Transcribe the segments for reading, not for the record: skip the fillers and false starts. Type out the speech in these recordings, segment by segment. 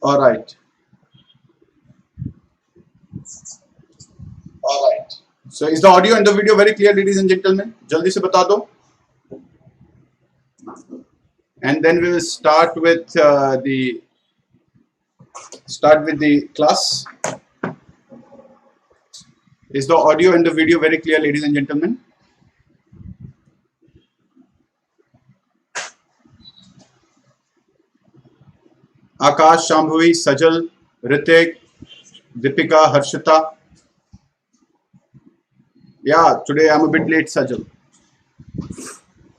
All right. All right. So is the audio and the video very clear, ladies and gentlemen? Jaldi se bata do. And then we will start with the class. Is the audio and the video very clear, ladies and gentlemen? Akash, Shambhavi, Sajal, Ritik, Deepika, Harshita. Yeah, today I'm a bit late, Sajal.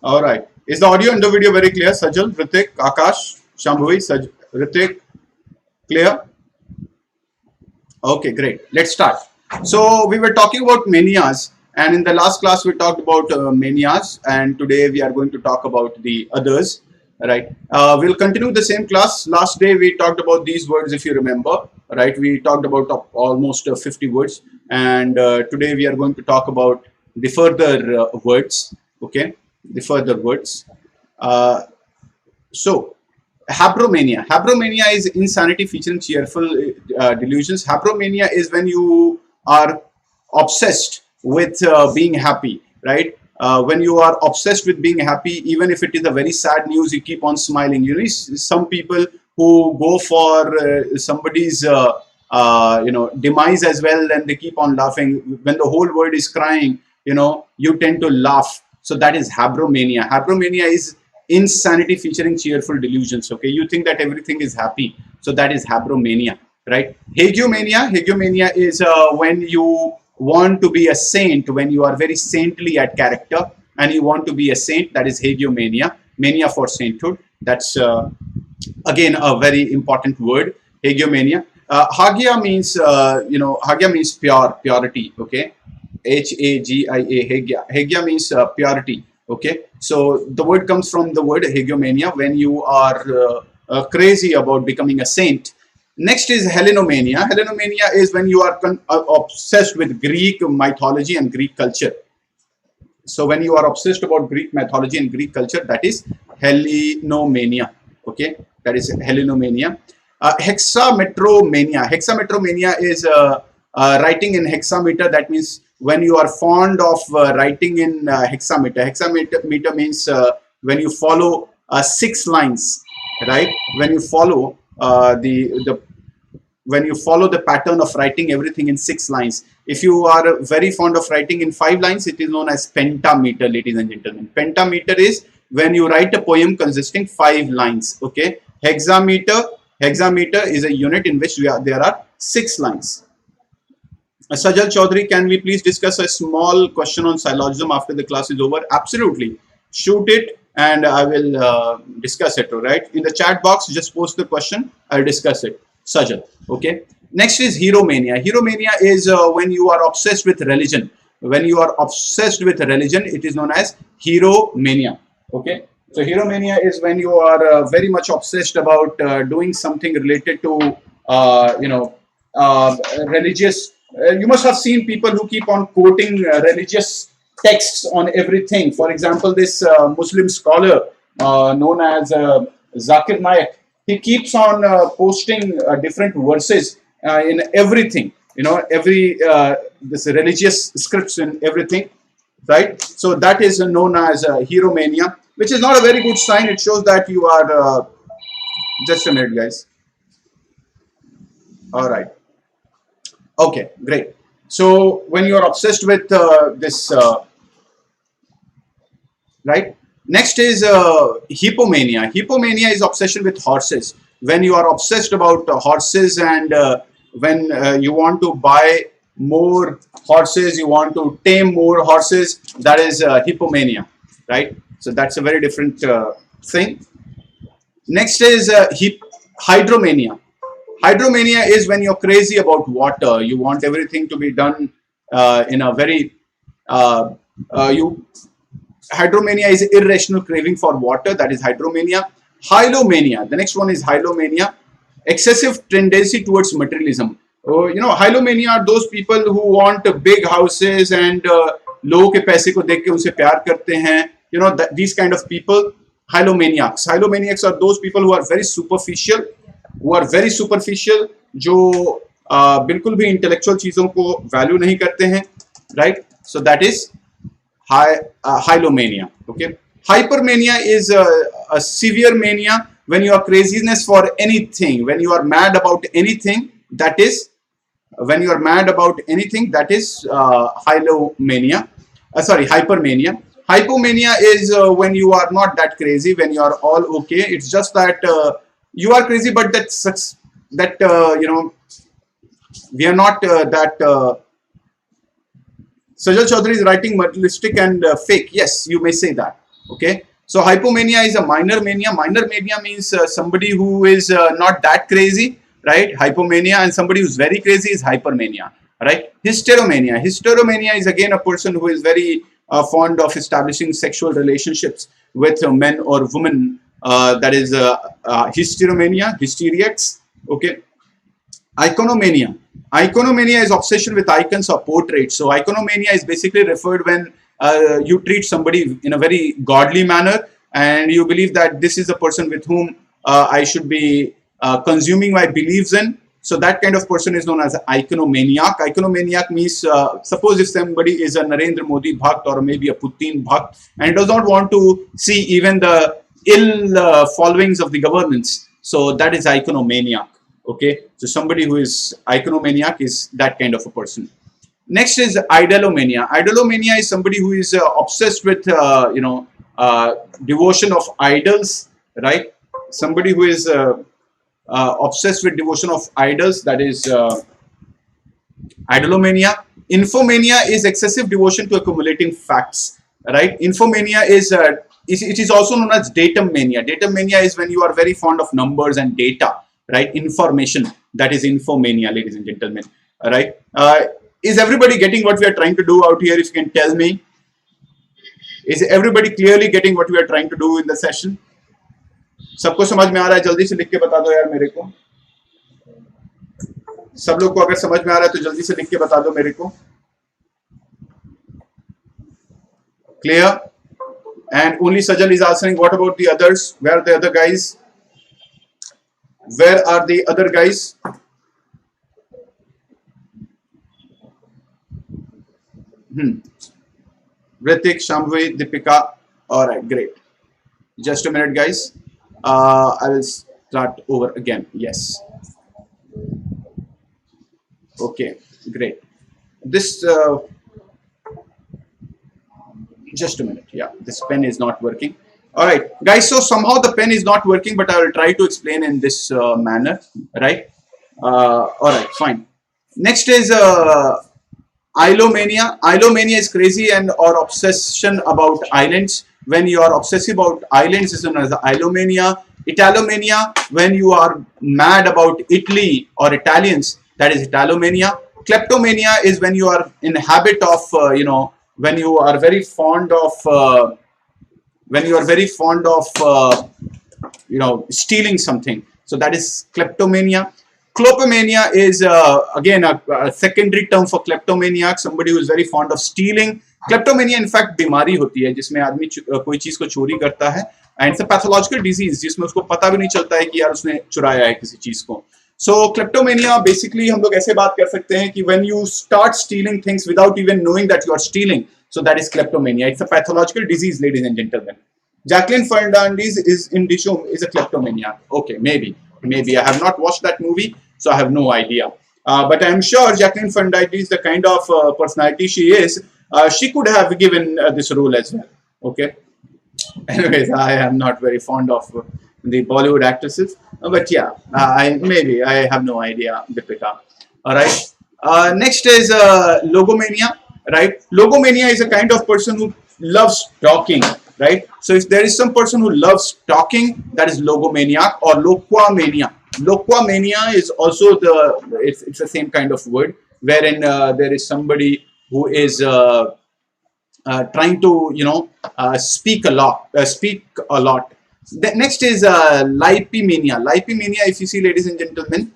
All right. Is the audio and the video very clear? Sajal, Ritik, Akash, Shambhavi, Ritik, clear? Okay, great. Let's start. So we were talking about manias, and in the last class we talked about manias, and today we are going to talk about the others. Right. We'll continue the same class. Last day we talked about these words, if you remember. Right. We talked about almost 50 words, and today we are going to talk about the further words. Okay, the further words. So, Hypomania. Hypomania is insanity featuring cheerful delusions. Hypomania is when you are obsessed with being happy. Right. When you are obsessed with being happy, even if it is a very sad news, you keep on smiling. You know, some people who go for somebody's demise as well, and they keep on laughing. When the whole world is crying, you know, you tend to laugh. So that is Hypomania. Hypomania is insanity featuring cheerful delusions. Okay, you think that everything is happy, so that is Hypomania, right? Hypomania is when you want to be a saint, when you are very saintly at character and you want to be a saint, that is Hypomania, mania for sainthood. That's again a very important word, Hypomania. Hagia means Hagia means purity. Okay, Hagia. Hagia means purity. Okay, so the word comes from the word Hypomania, when you are crazy about becoming a saint. Next is Helena Mania. Helena Mania is when you are obsessed with Greek mythology and Greek culture. So when you are obsessed about Greek mythology and Greek culture, that is Helena Mania. Okay, that is Helena Mania. Hexametromania. Hexametromania is writing in hexameter. That means when you are fond of writing in hexameter. Hexameter means when you follow 6 lines, right? When you follow when you follow the pattern of writing everything in 6 lines. If you are very fond of writing in 5 lines, it is known as pentameter, ladies and gentlemen. Pentameter is when you write a poem consisting 5 lines. Okay, hexameter is a unit in which there are 6 lines. Sajal Chaudhary, can we please discuss a small question on syllogism after the class is over? Absolutely, shoot it and I will discuss it. All right, in the chat box, just post the question. I'll discuss it. Sajal. Okay. Next is Hypomania. Hypomania is when you are obsessed with religion. When you are obsessed with religion, it is known as Hypomania. Okay. So Hypomania is when you are very much obsessed about doing something related to religious. You must have seen people who keep on quoting religious texts on everything. For example, this Muslim scholar known as Zakir Naik, he keeps on posting different verses in everything, you know, every this religious scripts and everything, right? So that is known as Hypomania, which is not a very good sign. It shows that you are just a minute, guys. All right. Okay, great. So when you are obsessed with this, right? Next is Hypomania. Hypomania is obsession with horses. When you are obsessed about horses and when you want to buy more horses, you want to tame more horses, that is Hypomania, right? So that's a very different thing. Next is Hydromania. Hydromania is when you're crazy about water. You want everything to be done in a very Hydromania is irrational craving for water. That is Hydromania. Hylomania. The next one is Hylomania. Excessive tendency towards materialism. You know, Hylomania are those people who want big houses and लोगों के पैसे को देख के उनसे प्यार करते हैं, you know, these kind of people. Hylomaniacs are those people who are very superficial, जो बिल्कुल भी इंटेलेक्चुअल चीजों को वैल्यू नहीं करते हैं, right? So that is Hylomania. Okay. Hypermania is a severe mania when you are craziness for anything, when you are mad about anything. That is Hylomania. Hypermania. Hypomania is when you are not that crazy, when you are all okay. It's just that you are crazy, but you know, we are not that. Sajal Chaudhary is writing materialistic and fake. Yes, you may say that. Okay. So hypomania is a minor mania. Minor mania means somebody who is not that crazy, right? Hypomania, and somebody who's very crazy is hypermania, right? Hysteromania is again a person who is very fond of establishing sexual relationships with men or women. That is hysteromania, hysteriacs. Okay. Iconomania is obsession with icons or portraits. So iconomania is basically referred when you treat somebody in a very godly manner, and you believe that this is a person with whom I should be consuming my beliefs in. So that kind of person is known as iconomaniac. Iconomaniac means, suppose if somebody is a Narendra Modi bhakt or maybe a Putin bhakt and does not want to see even the ill followings of the governments. So that is iconomaniac. Okay, so somebody who is iconomaniac is that kind of a person. Next is Idolo Mania. Idolo Mania is somebody who is obsessed with devotion of idols, right? Somebody who is obsessed with devotion of idols, that is Idolomania. Infomania is excessive devotion to accumulating facts, right? Infomania is it is also known as datum mania. Datum mania is when you are very fond of numbers and data, right? Information, that is infomania, ladies and gentlemen. All right. Is everybody getting what we are trying to do out here? If you can tell me, is everybody clearly getting what we are trying to do in the session? सबको समझ में आ रहा है? जल्दी से लिख के बता दो यार मेरे को. सब लोग को अगर समझ में आ रहा है तो जल्दी से लिख के बता दो मेरे को. Clear? And only Sajal is answering. What about the others? Where are the other guys? Where are the other guys? Ritik, Shambhavi, Deepika. All right, great. Just a minute, guys. I will start over again. Yes. Okay, great. This just a minute. Yeah, this pen is not working. All right, guys. So somehow the pen is not working, but I will try to explain in this manner. Right? All right, fine. Next is Ilomania. Ilomania is crazy and or obsession about islands. When you are obsessive about islands, is known as Ilomania. Italomania, when you are mad about Italy or Italians, that is Italomania. Kleptomania is when you are in habit of, when you are very fond of, stealing something. So that is kleptomania. Clopomania is again a secondary term for kleptomaniac, somebody who is very fond of stealing. Kleptomania in fact बीमारी होती है जिसमें आदमी कोई चीज को चोरी करता है, and it's a pathological disease जिसमें उसको पता भी नहीं चलता है कि यार उसने चुराया है किसी चीज को. So kleptomania basically हम लोग ऐसे बात कर सकते हैं कि when you start stealing things without even knowing that you are stealing, so that is kleptomania. It's a pathological disease, ladies and gentlemen. Jacqueline Fernandez is in Dishom is a kleptomaniac. Okay, maybe I have not watched that movie, so I have no idea. But I am sure Jacqueline Fernandez, the kind of personality she is, she could have given this role as well. Okay. Anyways, I am not very fond of the Bollywood actresses, but yeah, I have no idea. Deepika. All right. Next is logomania. Right. Logomania is a kind of person who loves talking. Right. So if there is some person who loves talking, that is logomaniac or loquamania. Loquamania is also it's the same kind of word wherein there is somebody who is trying to speak a lot. The next is lipomania. Lipomania, if you see, ladies and gentlemen,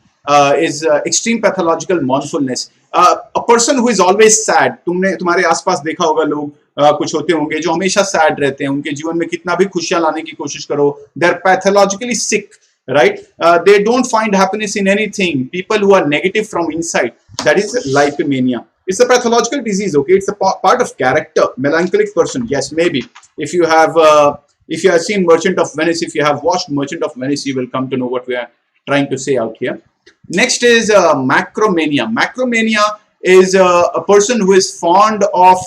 is extreme pathological mournfulness. A person who is always sad, तुम्हारे आसपास देखा होगा लोग कुछ होते होंगे जो हमेशा सैड रहते हैं, उनके जीवन में कितना भी खुशियां लाने की कोशिश करो, they are pathologically sick, right? They don't find happiness in anything. People who are negative from inside, that is Hypomania. It's a pathological disease, okay? It's a part of character. Melancholic person, yes, maybe. If you have seen Merchant of Venice, if you have watched Merchant of Venice, you will come to know what we are trying to say out here. Next is Macromania. Macromania is a person who is fond of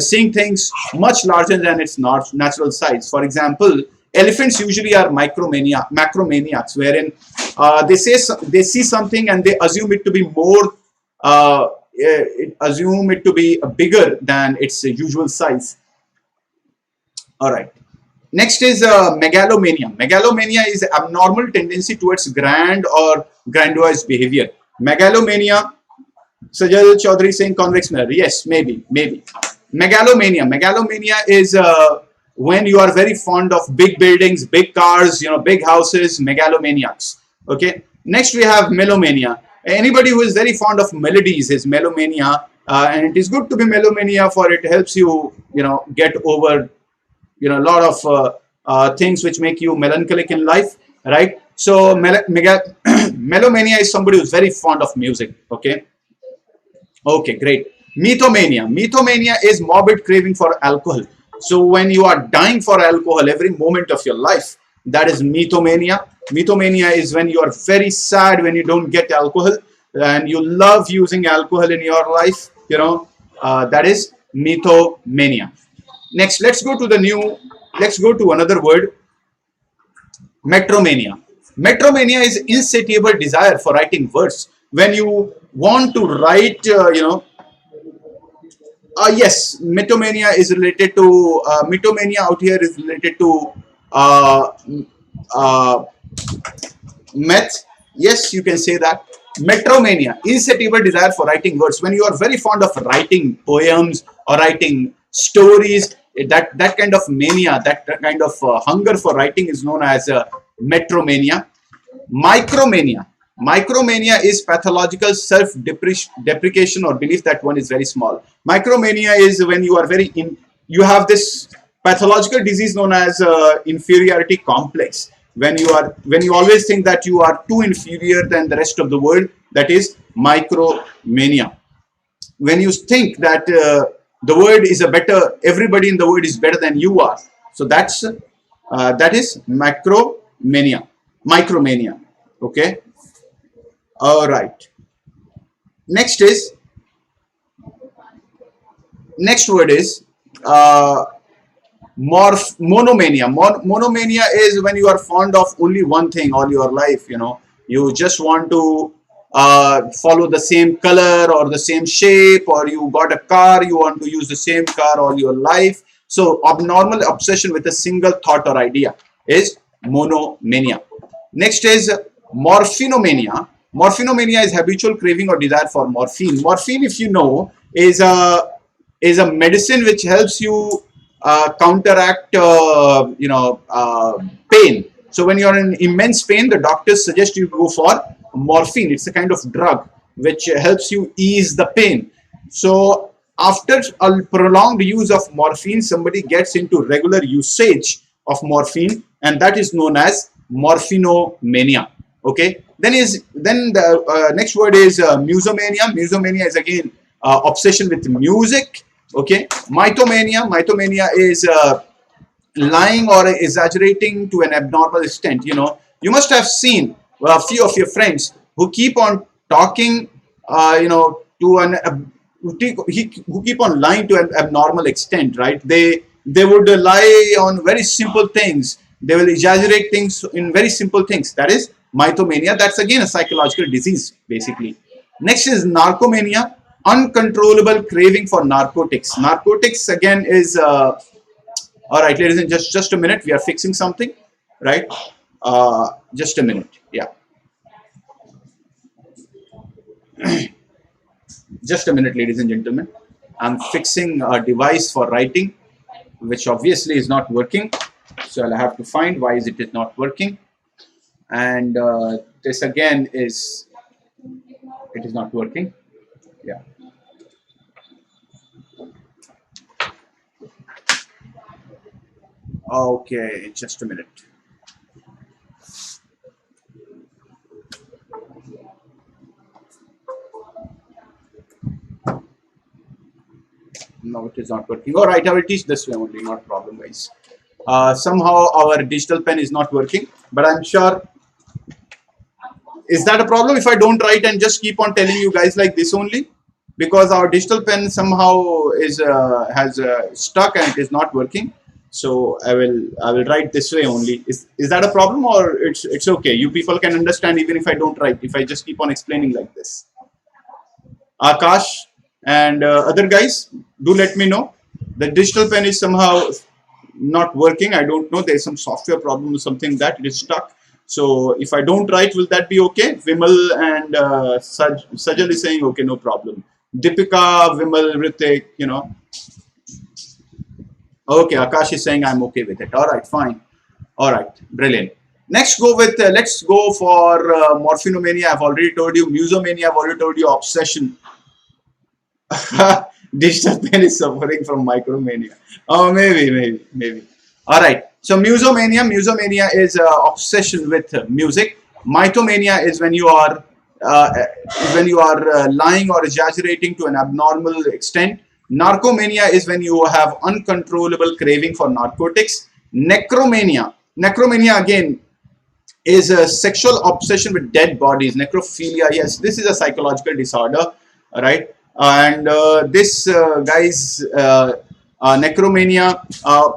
seeing things much larger than its natural size. For example, elephants usually are macromaniacs, wherein they see something and they assume it to be more, assume it to be bigger than its usual size. All right. Next is Megalomania. Megalomania is abnormal tendency towards grand or grandiose behavior. Megalomania, Sajal Chaudhary saying convex mirror. Yes, maybe. Megalomania. Megalomania is when you are very fond of big buildings, big cars, big houses, megalomaniacs. Okay. Next we have Mellowmania. Anybody who is very fond of melodies is Mellowmania, and it is good to be Mellowmania, for it helps you, get over a lot of things which make you melancholic in life, right? So Mellowmania is somebody who's very fond of music. Okay, great. Mythomania is morbid craving for alcohol. So when you are dying for alcohol every moment of your life, that is mythomania. Mythomania is when you are very sad when you don't get alcohol and you love using alcohol in your life, that is mythomania. Next, let's go to another word, metromania. Metromania is insatiable desire for writing verse. When you want to write, yes, metromania is related to, metromania out here is related to meth. Yes, you can say that. Metromania, insatiable desire for writing words. When you are very fond of writing poems or writing stories, that kind of mania, that kind of hunger for writing is known as metromania. Micromania is pathological self-deprecation or belief that one is very small. Micromania is when you are you have this pathological disease known as inferiority complex. When you always think that you are too inferior than the rest of the world, that is micromania. When you think that the world is everybody in the world is better than you are, so that is micromania. Okay. All right. Next word is monomania. Monomania is when you are fond of only one thing all your life. You just want to follow the same color or the same shape, or you got a car, you want to use the same car all your life. So abnormal obsession with a single thought or idea is monomania. Next is morphinomania. Morphinomania is habitual craving or desire for morphine. Morphine, if you know, is a medicine which helps you counteract pain. So when you are in immense pain, the doctors suggest you go for morphine. It's a kind of drug which helps you ease the pain. So after a prolonged use of morphine, somebody gets into regular usage of morphine, and that is known as morphinomania. Okay. Then the next word is musomania. Musomania is again obsession with music. Okay. Mythomania is lying or exaggerating to an abnormal extent. You must have seen a few of your friends who keep on talking, who keep on lying to an abnormal extent, right? They would lie on very simple things. They will exaggerate things in very simple things. That is mythomania. That's again a psychological disease, basically. Next is narcomania, uncontrollable craving for narcotics. Narcotics again is all right, ladies and just a minute. We are fixing something, right? Just a minute. Yeah. Just a minute, ladies and gentlemen. I'm fixing a device for writing, which obviously is not working. So I'll have to find why is it not working. And this again is, it is not working. Yeah. Okay, just a minute. No, it is not working. All right, I will teach this way only, not a problem, guys. Somehow our digital pen is not working, but I'm sure. Is that a problem if I don't write and just keep on telling you guys like this only? Because our digital pen somehow is has stuck and it is not working. So I will write this way only. Is that a problem, or it's okay? You people can understand even if I don't write, if I just keep on explaining like this. Akash and other guys, do let me know. The digital pen is somehow not working. I don't know. There's some software problem or something that it is stuck. So if I don't write, will that be okay? Vimal and Sajal is saying okay, no problem. Deepika, Vimal, Ritik, you know. Okay, Akash is saying I'm okay with it. All right, fine. All right, brilliant. Next, go with let's go for Morphinomania. I've already told you. Musomania, I've already told you. Obsession. Digital pen is suffering from micromania. Oh, maybe. All right. So musomania is obsession with music. Mythomania is when you are lying or exaggerating to an abnormal extent. Narcomania is when you have uncontrollable craving for narcotics. Necromania again is a sexual obsession with dead bodies. Necrophilia, yes, this is a psychological disorder, right? And this guy's necromania,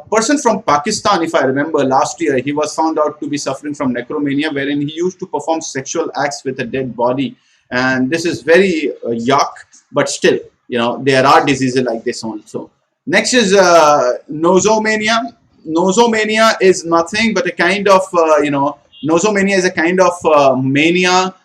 person from Pakistan, if I remember, last year, he was found out to be suffering from necromania, wherein he used to perform sexual acts with a dead body. And this is very yuck, but still, you know, there are diseases like this also. Next is nosomania. Nosomania is nothing but a kind of, nosomania is a kind of mania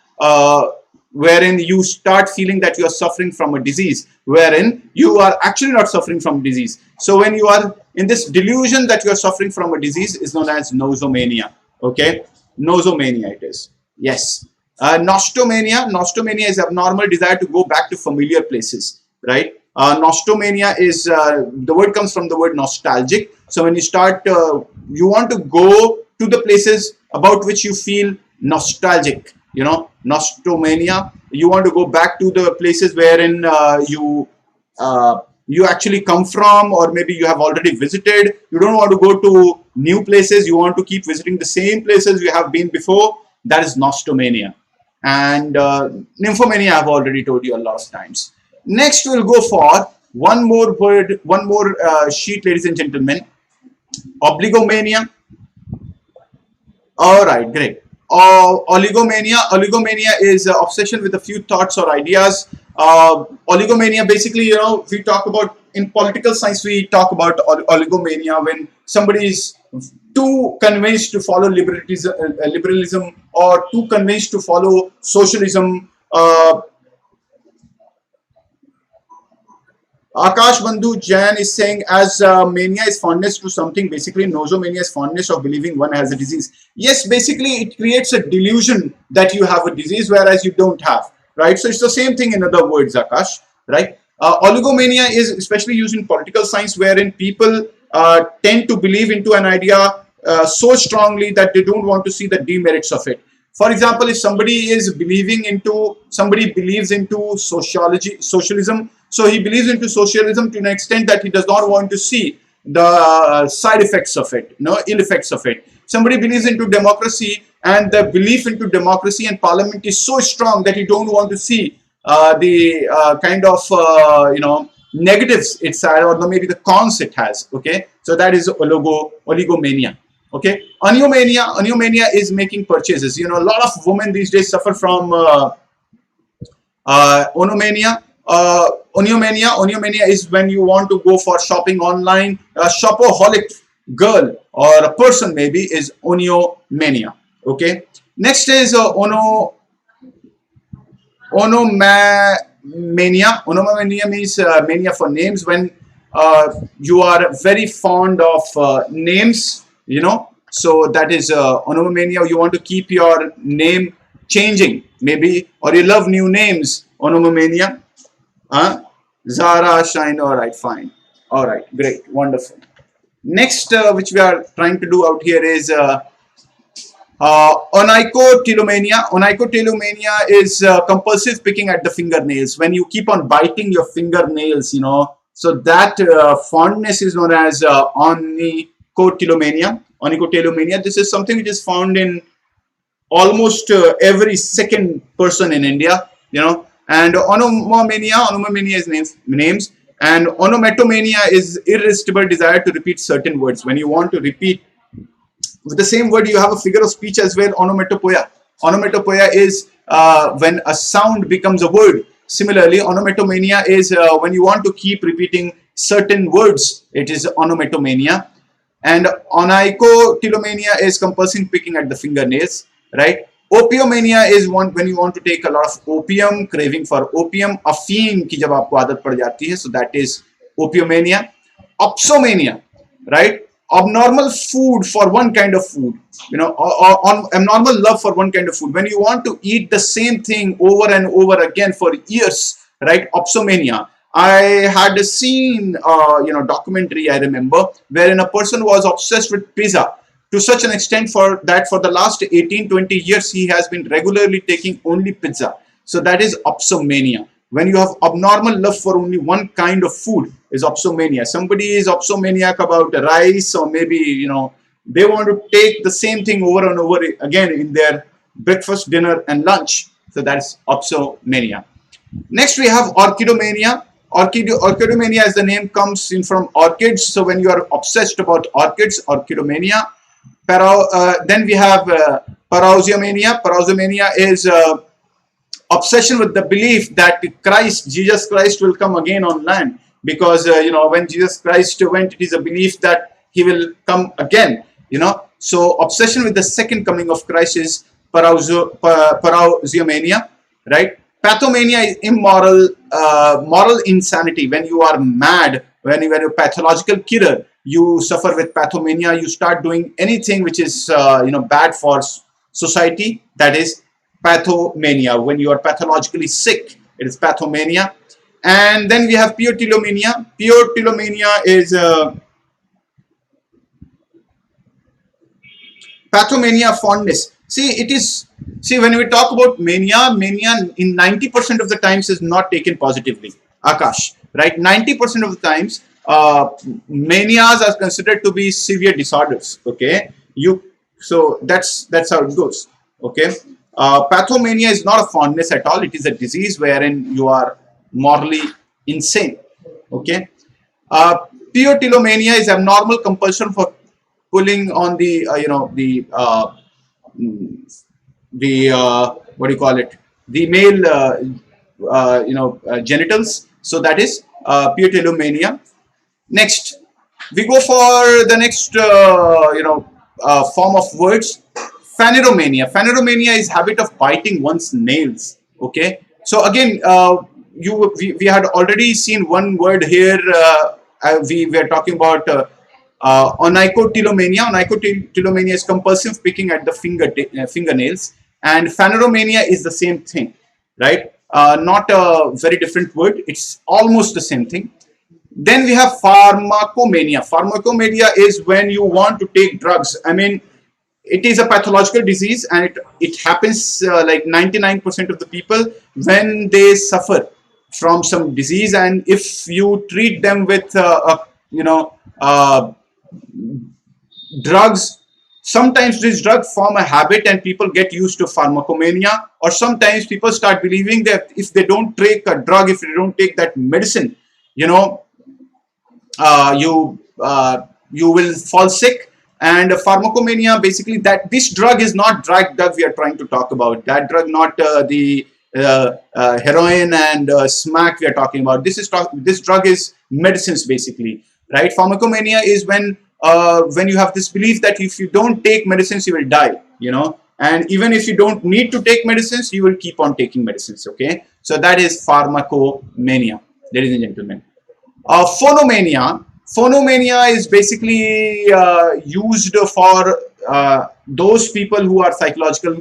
wherein you start feeling that you are suffering from a disease, wherein you are actually not suffering from disease. So when you are in this delusion that you are suffering from a disease is known as nosomania. Okay, nosomania it is. Yes. Nostomania is abnormal desire to go back to familiar places, right? Nostomania is, the word comes from the word nostalgic. So when you start, you want to go to the places about which you feel nostalgic, you know, nostomania. You want to go back to the places wherein you actually come from, or maybe you have already visited. You don't want to go to new places. You want to keep visiting the same places you have been before. That is nostomania. And nymphomania I've already told you a lot of times. Next we'll go for one more word, one more sheet, ladies and gentlemen. Oligomania. All right, great. Oligomania is obsession with a few thoughts or ideas. Oligomania, basically, you know, we talk about in political science, we talk about oligomania when somebody is too convinced to follow liberalism or too convinced to follow socialism. Akash Bandhu Jain is saying, as mania is fondness to something, basically nosomania is fondness of believing one has a disease. Yes, basically it creates a delusion that you have a disease, whereas you don't have, right? So it's the same thing in other words, Akash, right? Oligomania is especially used in political science, wherein people tend to believe into an idea so strongly that they don't want to see the demerits of it. For example, if somebody believes into socialism, so he believes into socialism to an extent that he does not want to see the side effects of it, ill effects of it. Somebody believes into democracy, and the belief into democracy and parliament is so strong that you don't want to see the kind of negatives it's had, or maybe the cons it has. Okay, so that is oligomania. Okay, oniomania is making purchases. You know, a lot of women these days suffer from onomania. Oniomania is when you want to go for shopping online. A shopaholic girl or a person maybe is oniomania. Okay, next is onomania. Onomania means mania for names, when you are very fond of names, you know. So that is onomomania. You want to keep your name changing, maybe, or you love new names. Onomomania. Zara, Shine. All right, fine. All right, great, wonderful. Next, which we are trying to do out here is onychotillomania. Onychotillomania is compulsive picking at the fingernails. When you keep on biting your fingernails, you know, so that fondness is known as onychotillomania. Onychotillomania. This is something which is found in almost every second person in India, you know. And onomomania is names, and onomatomania is irresistible desire to repeat certain words. When you want to repeat with the same word, you have a figure of speech as well, onomatopoeia. Onomatopoeia is when a sound becomes a word. Similarly, onomatomania is when you want to keep repeating certain words. It is onomatomania. And onychotillomania is compulsive picking at the fingernails, right? Opium mania is one when you want to take a lot of opium, craving for opium, अफीम की जब आपको आदत पड़ जाती है, so that is opium mania. Opsomania, right? Abnormal food for one kind of food, you know, or on abnormal love for one kind of food. When you want to eat the same thing over and over again for years, right? Opsomania. I had seen, you know, documentary, I remember, wherein a person was obsessed with pizza to such an extent for the last 18-20 years he has been regularly taking only pizza. So that is opsomania. When you have abnormal love for only one kind of food is opsomania. Somebody is opsomaniac about rice, or maybe, you know, they want to take the same thing over and over again in their breakfast, dinner and lunch. So that's opsomania. Next we have orchidomania. Orchidomania, as the name comes in from orchids. So when you are obsessed about orchids, orchidomania. Then we have Parousia Mania. Parousia Mania is obsession with the belief that Jesus Christ will come again on land, because you know, when Jesus Christ went, it is a belief that he will come again, you know. So obsession with the second coming of Christ is Parousia Mania, right? Pathomania is immoral, moral insanity. When you are mad, when you are a pathological killer, you suffer with pathomania. You start doing anything which is you know, bad for society. That is pathomania. When you are pathologically sick, it is pathomania. And then we have puertilomania. Puertilomania is pathomania, fondness. See, when we talk about mania in 90% of the times is not taken positively. Akash, right? 90% of the times, manias are considered to be severe disorders. Okay, so that's how it goes. Okay, pathomania is not a fondness at all. It is a disease wherein you are morally insane. Okay, puertilomania is abnormal compulsion for pulling on the you know, the what do you call it, the male you know, genitals. So that is puertilomania. Next we go for the next you know, form of words, phaneromania. Phaneromania is habit of biting one's nails. Okay, so again we had already seen one word here. We were talking about onychotillomania. Onychotillomania is compulsive picking at the fingernails, and phaneromania is the same thing, right? Not a very different word, it's almost the same thing. Then we have pharmacomania. Pharmacomania is when you want to take drugs. I mean, it is a pathological disease, and it happens like 99% of the people when they suffer from some disease, and if you treat them with you know, drugs, sometimes this drug form a habit and people get used to pharmacomania, or sometimes people start believing that if they don't take a drug, if they don't take that medicine, you know, you will fall sick. And pharmacomania, basically, that this drug is not drug we are trying to talk about. That drug, not the heroin and smack we are talking about. This drug is medicines, basically, right? Pharmacomania is when you have this belief that if you don't take medicines, you will die, you know, and even if you don't need to take medicines, you will keep on taking medicines. Okay, so that is pharmacomania, ladies and gentlemen. Phonomania. Phonomania is basically used for those people who are psychological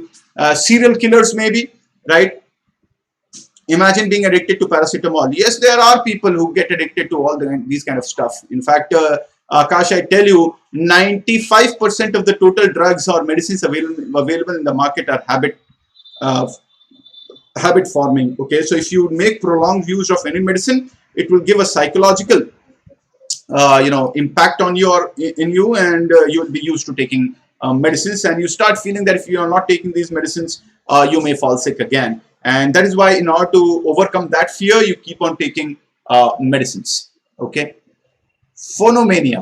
serial killers, maybe, right? Imagine being addicted to paracetamol. Yes, there are people who get addicted to all these kind of stuff. In fact, Akash, I tell you, 95% of the total drugs or medicines available in the market are uh, habit forming. Okay, so if you make prolonged use of any medicine, it will give a psychological impact on you, and you'll be used to taking medicines, and you start feeling that if you are not taking these medicines, you may fall sick again. And that is why, in order to overcome that fear, you keep on taking medicines. Okay. Phonomania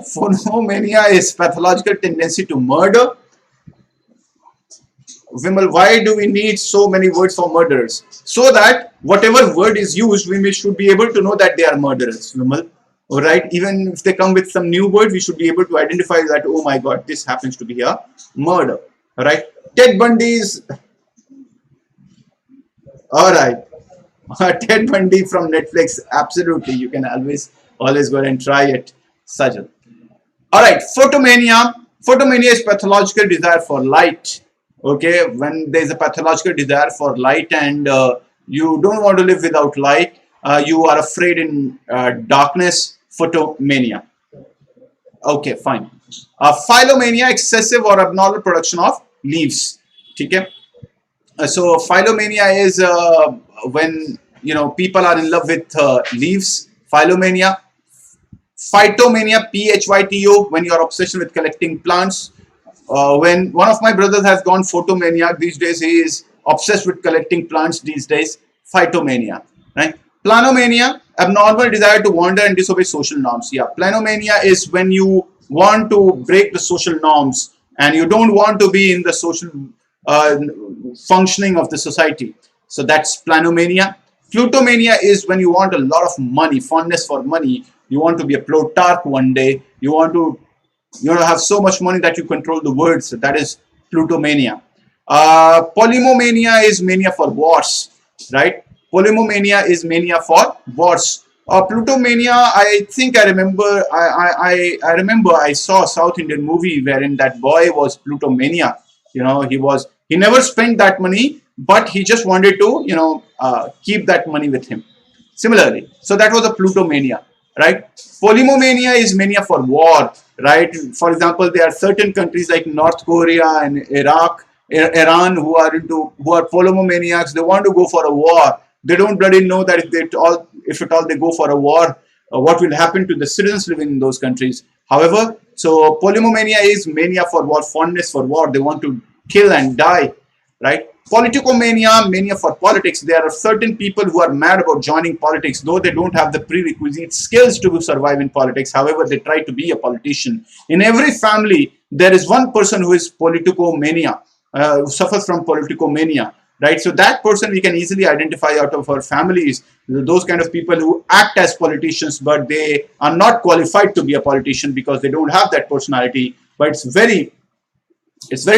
is pathological tendency to murder. Vimal, why do we need so many words for murderers? So that whatever word is used, we should be able to know that they are murderers, Vimal. All right, even if they come with some new word, we should be able to identify that, oh my God, this happens to be a murder. All right, Ted Bundy's, all right, Ted Bundy from Netflix, absolutely, you can always go and try it, Sajal. All right, photomania. Photomania is pathological desire for light. Okay, when there is a pathological desire for light, and you don't want to live without light, you are afraid in darkness, photomania. Okay, fine. Phylomania, excessive or abnormal production of leaves. Okay. So phylomania is when people are in love with leaves. Phylomania. Phytomania, PHYTO, when you are obsession with collecting plants. When one of my brothers has gone photomania these days, he is obsessed with collecting plants these days. Phytomania, right? Planomania, abnormal desire to wander and disobey social norms. Yeah, planomania is when you want to break the social norms and you don't want to be in the social uh, functioning of the society. So that's planomania. Plutomania is when you want a lot of money, fondness for money. You want to be a plutarch one day. You want to have so much money that you control the world. So that is plutomania. Polymomania is mania for wars, right? Polymomania is mania for wars. Plutomania, I think I remember. I remember I saw a South Indian movie wherein that boy was plutomania. He never spent that money, but he just wanted to keep that money with him. Similarly, so that was a plutomania, right? Polymomania is mania for war, right? For example, there are certain countries like North Korea and Iran who are polymomaniacs. They want to go for a war. They don't bloody know that if at all they go for a war, what will happen to the citizens living in those countries. However, so polymomania is mania for war, fondness for war. They want to kill and die, right? Politicomania, mania for politics. There are certain people who are mad about joining politics, though they don't have the prerequisite skills to survive in politics. However, they try to be a politician. In every family, there is one person who is politicomania, who suffers from politicomania, right? So that person we can easily identify out of our families, those kind of people who act as politicians, but they are not qualified to be a politician because they don't have that personality. But it's very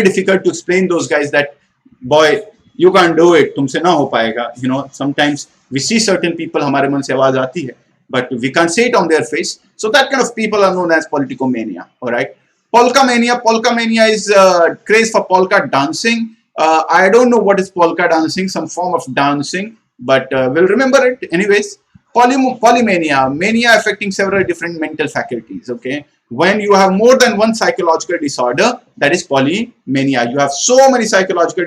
difficult to explain those guys that, boy, you can't do it, तुमसे ना हो पाएगा. Sometimes we see certain people, हमारे मन से आवाज आती है, but we can't say it on their face. So that kind of people are known as politicomania. All right. Polka mania is craze for polka dancing. I don't know what is polka dancing, some form of dancing, but we'll remember it anyways. Polymania, mania affecting several different mental faculties. Okay. When you have more than one psychological disorder, that is polymania. You have so many psychological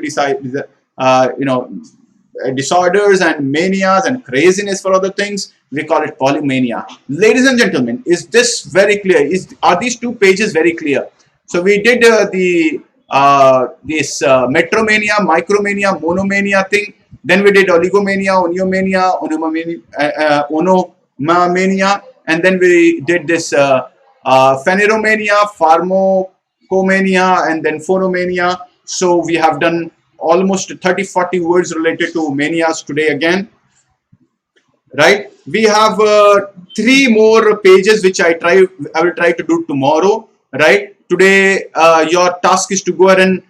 disorders and manias and craziness for other things. We call it polymania. Ladies and gentlemen, is this very clear? Are these two pages very clear? So we did this metromania, micromania, monomania thing. Then we did oligomania, oniomania, onomania, and then we did this phaneromania, pharmacomania, and then phonomania. So we have done almost 30-40 words related to manias today again, right? We have 3 more pages which I will try to do tomorrow, right? Today your task is to go ahead and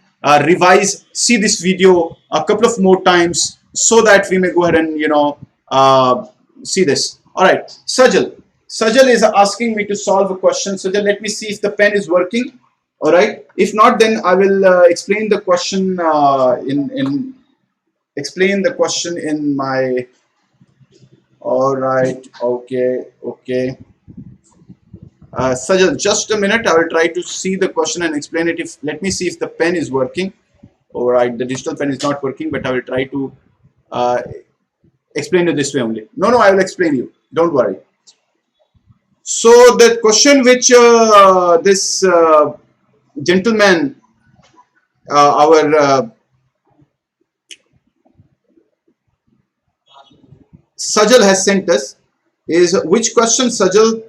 revise, see this video a couple of more times so that we may go ahead and see this. All right, Sajal, Sajal is asking me to solve a question. Sajal, let me see if the pen is working. All right. If not, then I will explain the question explain the question in my. All right. Okay. Okay. Sajal, just a minute. I will try to see the question and explain it. If let me see if the pen is working. All right. The digital pen is not working, but I will try to explain it this way only. No, I will explain you. Don't worry. So the question which this gentleman, our Sajal has sent us is which question, Sajal?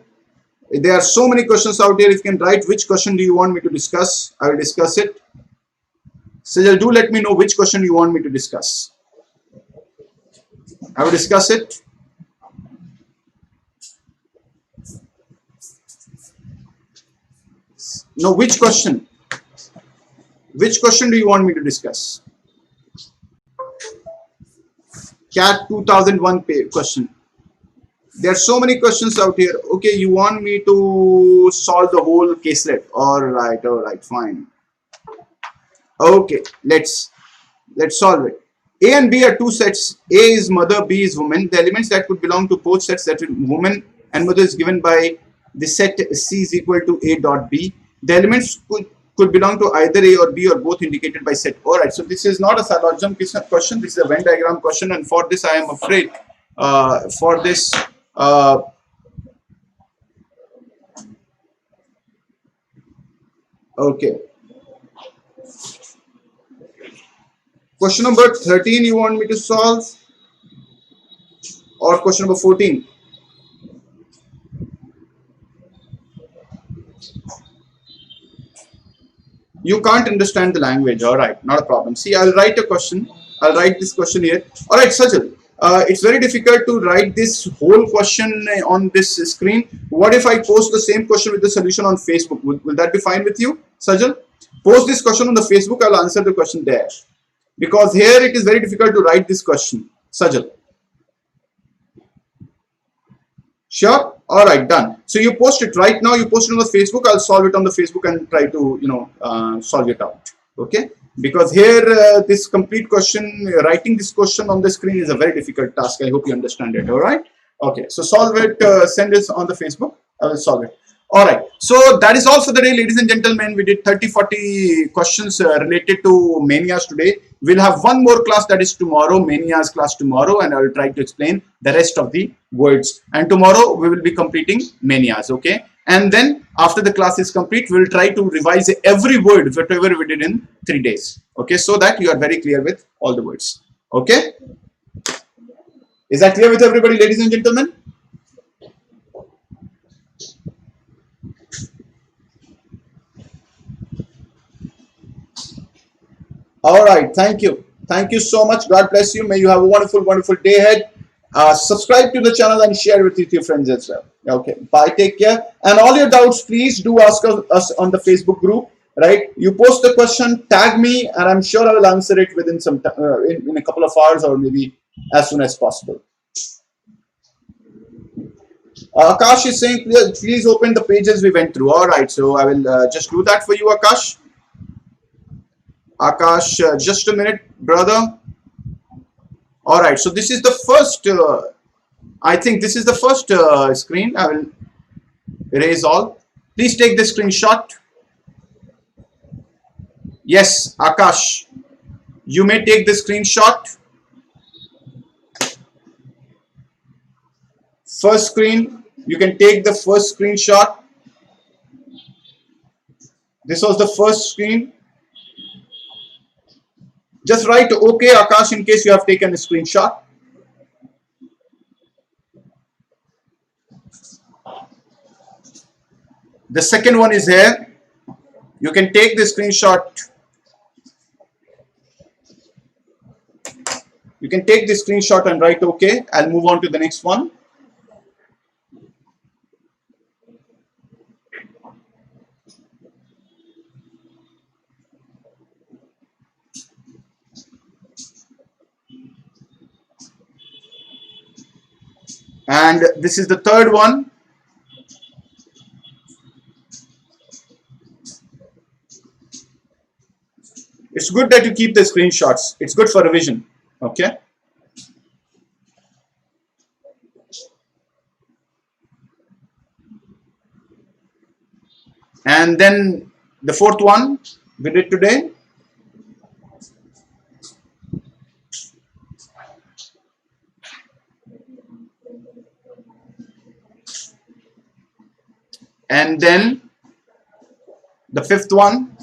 There are so many questions out there. If you can write which question do you want me to discuss, I will discuss it. Sajal, do let me know which question you want me to discuss. I will discuss it. No, which question? Which question do you want me to discuss? CAT 2001 question. There are so many questions out here. Okay, you want me to solve the whole caselet? All right, fine. Okay, let's solve it. A and B are two sets. A is mother, B is woman. The elements that could belong to both sets, that is woman and mother, is given by the set C is equal to A dot B. The elements could belong to either A or B or both, indicated by set. All right, so this is not a syllogism question. This is a Venn diagram question, and for this I am afraid for this okay. Question number 13 you want me to solve, or question number 14? You can't understand the language. All right, not a problem. See, I'll write a question. I'll write this question here. All right, Sajal, it's very difficult to write this whole question on this screen. What if I post the same question with the solution on Facebook? Will that be fine with you, Sajal? Post this question on the Facebook. I'll answer the question there. Because here it is very difficult to write this question, Sajal. Sure. All right, done. So you post it right now. You post it on the Facebook. I'll solve it on the Facebook and try to solve it out. Okay. Because here this complete question, writing this question on the screen is a very difficult task. I hope you understand it. All right. Okay. So solve it. Send it on the Facebook. I will solve it. All right. So that is all for the day, ladies and gentlemen. We did 30-40 questions related to Manias today. We'll have one more class, that is tomorrow, Manias class tomorrow, and I will try to explain the rest of the words. And tomorrow we will be completing Manias, okay? And then after the class is complete, we will try to revise every word, whatever we did in 3 days, okay? So that you are very clear with all the words, okay? Is that clear with everybody, ladies and gentlemen? All right, thank you. Thank you so much. God bless you. May you have a wonderful, wonderful day ahead. Subscribe to the channel and share it with your friends as well. Okay, bye. Take care. And all your doubts, please do ask us on the Facebook group. Right? You post the question, tag me, and I'm sure I will answer it within some in a couple of hours, or maybe as soon as possible. Akash is saying, please open the pages we went through. All right, so I will just do that for you, Akash. Akash, just a minute, brother. All right, so this is the first, I think this is the first screen. I will erase all. Please take the screenshot. Yes, Akash, you may take the screenshot. First screen, you can take the first screenshot. This was the first screen. Just write OK, Akash, in case you have taken a screenshot. The second one is here. You can take the screenshot. You can take the screenshot and write OK. I'll move on to the next one. And this is the third one. It's good that you keep the screenshots. It's good for revision. Okay. And then the fourth one we did today. And then the fifth one.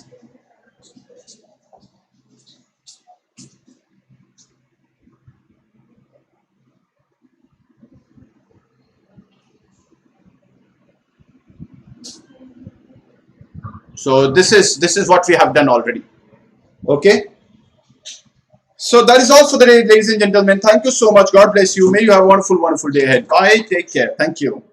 So this is what we have done already. Okay. So that is all for the day, ladies and gentlemen. Thank you so much. God bless you. May you have a wonderful, wonderful day ahead. Bye. Take care. Thank you.